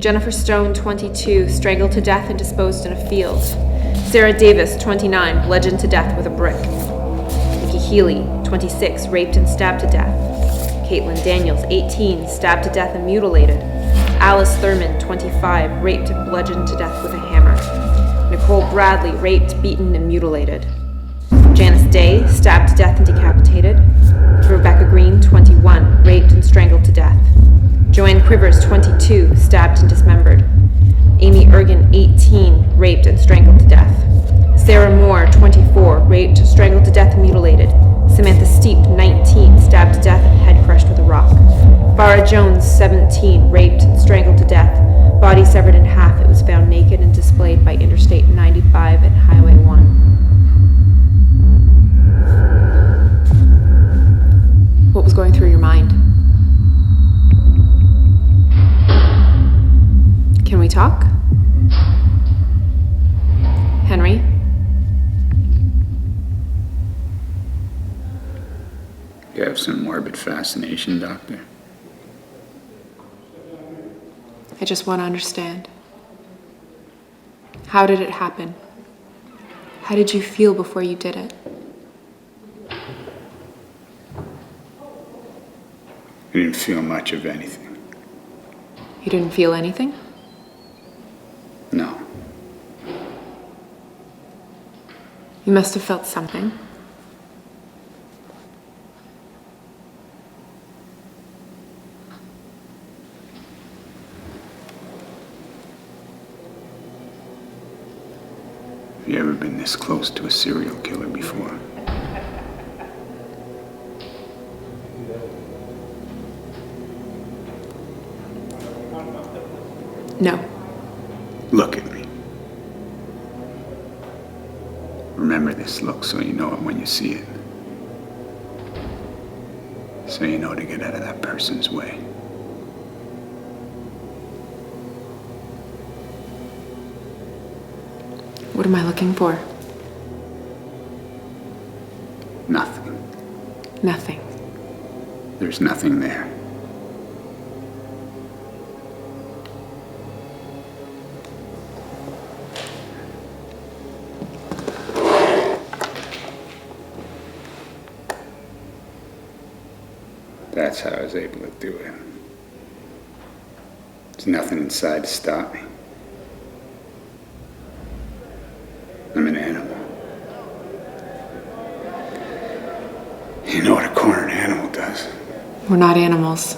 Jennifer Stone, 22, strangled to death and disposed in a field. Sarah Davis, 29, bludgeoned to death with a brick. Nikki Healy, 26, raped and stabbed to death. Caitlin Daniels, 18, stabbed to death and mutilated. Alice Thurman, 25, raped and bludgeoned to death with a hammer. Nicole Bradley, raped, beaten, and mutilated. Janice Day, stabbed to death and decapitated. Rebecca Green, 21, raped and strangled to death. Joanne Quivers, 22, stabbed and dismembered. Amy Ergen, 18, raped and strangled to death. Sarah Moore, 24, raped, strangled to death and mutilated. Samantha Steep, 19, stabbed to death and head crushed with a rock. Farah Jones, 17, raped and strangled to death. Body severed in half. It was found naked and displayed by Interstate 95 and Highway 1. What was going through your mind? Can we talk? Henry? You have some morbid fascination, Doctor. I just want to understand. How did it happen? How did you feel before you did it? I didn't feel much of anything. You didn't feel anything? No. You must have felt something. Have you ever been this close to a serial killer before? No. Look at me. Remember this look so you know it when you see it. So you know to get out of that person's way. What am I looking for? Nothing. Nothing. There's nothing there. That's how I was able to do it. There's nothing inside to stop me. I'm an animal. You know what a cornered animal does. We're not animals.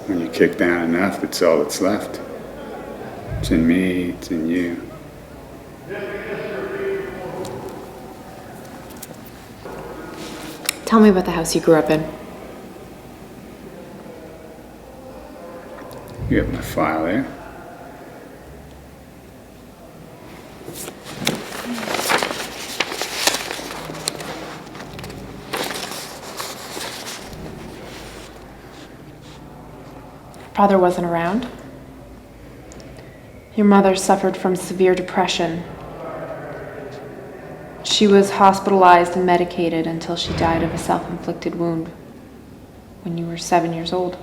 When you kick down enough, that's all that's left. It's in me, it's in you. Tell me about the house you grew up in. You have my file there. Father wasn't around. Your mother suffered from severe depression. She was hospitalized and medicated until she died of a self-inflicted wound when you were 7 years old.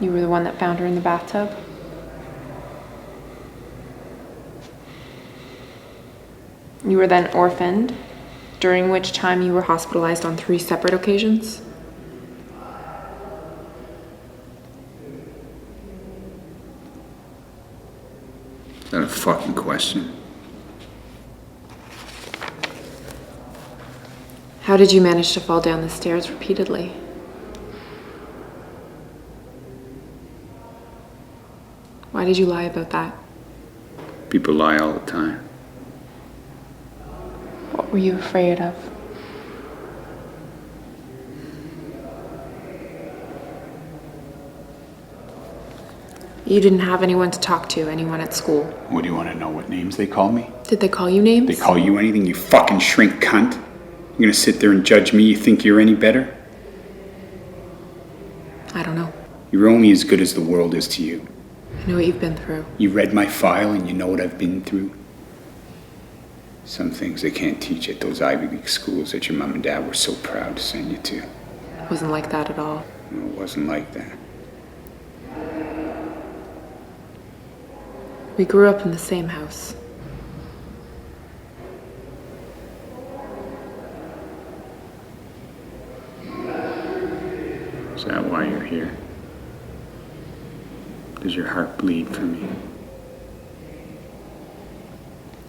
You were the one that found her in the bathtub? You were then orphaned, during which time you were hospitalized on 3 separate occasions? Is that a fucking question? How did you manage to fall down the stairs repeatedly? Why did you lie about that? People lie all the time. What were you afraid of? You didn't have anyone to talk to, anyone at school. What, do you want to know what names they call me? Did they call you names? They call you anything, you fucking shrink cunt? You're gonna sit there and judge me? You think you're any better? I don't know. You're only as good as the world is to you. I know what you've been through. You read my file and you know what I've been through. Some things they can't teach at those Ivy League schools that your mom and dad were so proud to send you to. It wasn't like that at all. No, it wasn't like that. We grew up in the same house. Is that why you're here? Does your heart bleed for me?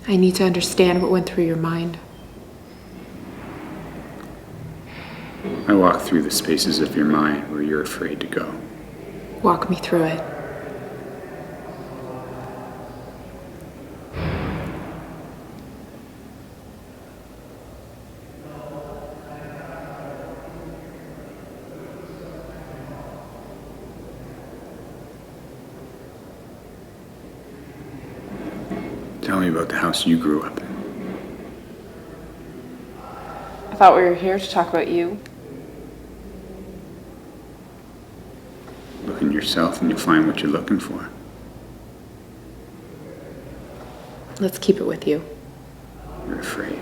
I need to understand what went through your mind. I walk through the spaces of your mind where you're afraid to go. Walk me through it. Tell me about the house you grew up in. I thought we were here to talk about you. Look in yourself and you'll find what you're looking for. Let's keep it with you. You're afraid.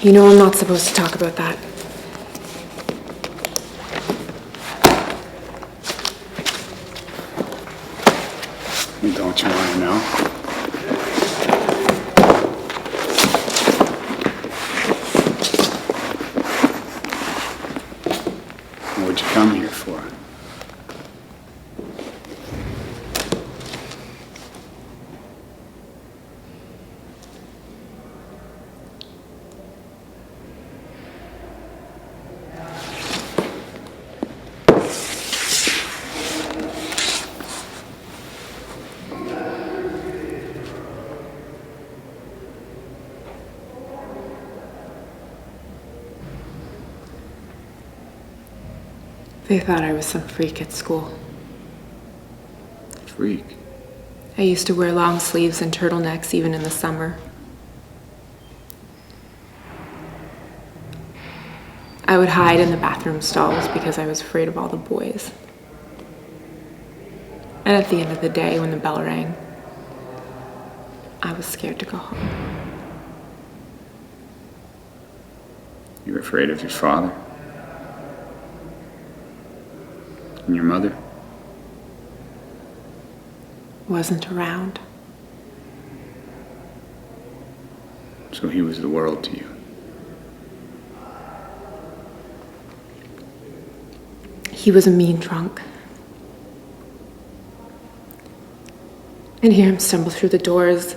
You know I'm not supposed to talk about that. Don't you want to know? What'd you come here for? They thought I was some freak at school. Freak. I used to wear long sleeves and turtlenecks even in the summer. I would hide in the bathroom stalls because I was afraid of all the boys. And at the end of the day, when the bell rang, I was scared to go home. You were afraid of your father? And your mother? Wasn't around. So he was the world to you. He was a mean drunk. I'd hear him stumble through the doors,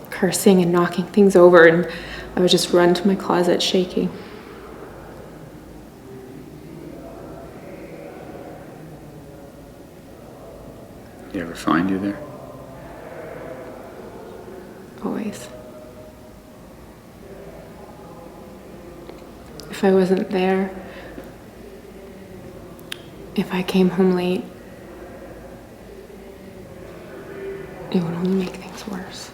cursing and knocking things over, and I would just run to my closet shaking. Did he ever find you there? Always. If I wasn't there, if I came home late, it would only make things worse.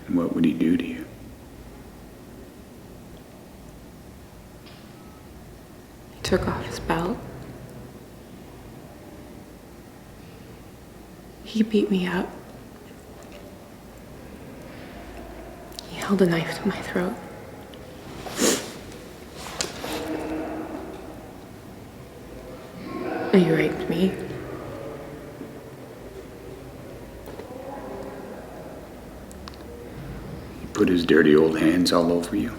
And what would he do to you? He took off his belt. He beat me up. He held a knife to my throat. And he raped me. He put his dirty old hands all over you.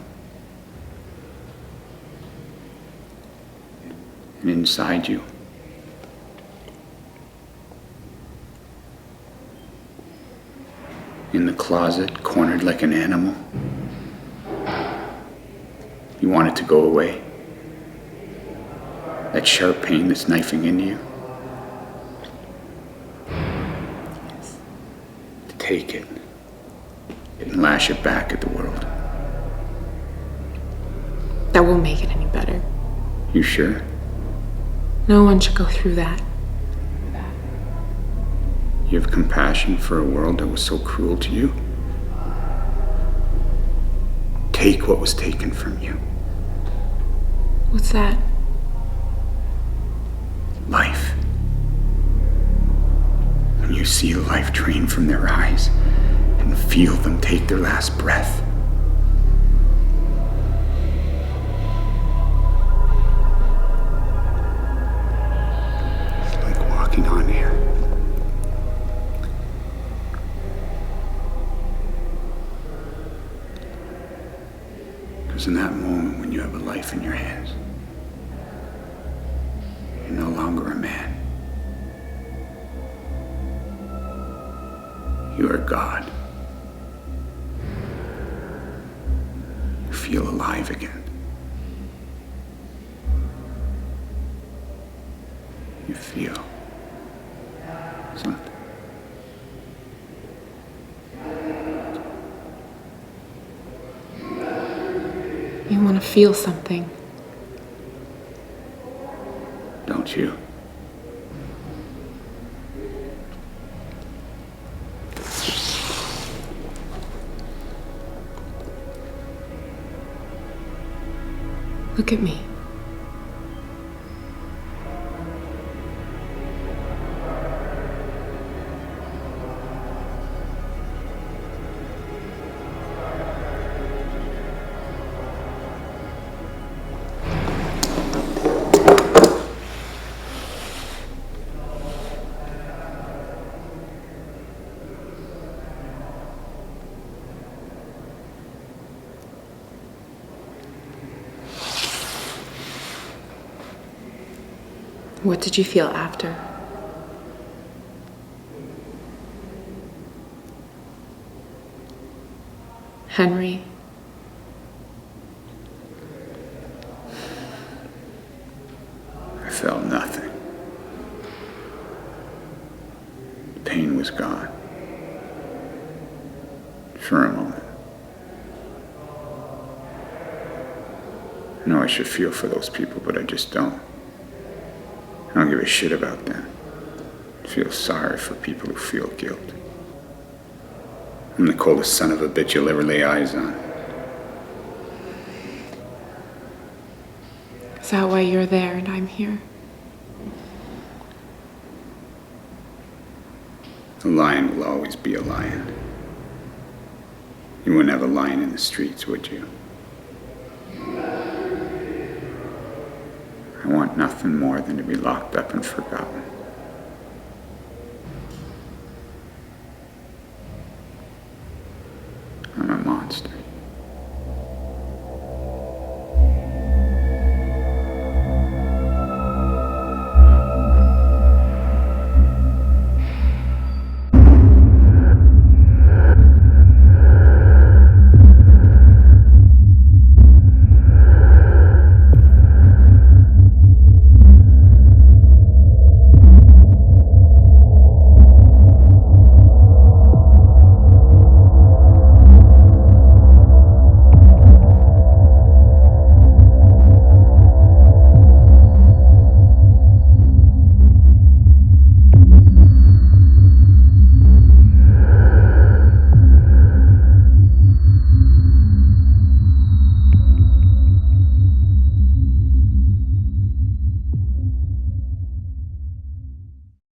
And inside you. In the closet, cornered like an animal. You want it to go away. That sharp pain that's knifing into you. Yes. To take it and lash it back at the world. That won't make it any better. You sure? No one should go through that. You have compassion for a world that was so cruel to you? Take what was taken from you. What's that? Life. When you see life drained from their eyes and to feel them take their last breath. It's like walking on air. Because in that moment when you have a life in your hands, you're no longer a man. You are God. You feel alive again. You feel something. You want to feel something. Don't you? Look at me. What did you feel after? Henry. I felt nothing. The pain was gone. For a moment. I know I should feel for those people, but I just don't. I don't give a shit about them. I feel sorry for people who feel guilt. I'm the coldest son of a bitch you'll ever lay eyes on. Is that why you're there and I'm here? A lion will always be a lion. You wouldn't have a lion in the streets, would you? I want nothing more than to be locked up and forgotten.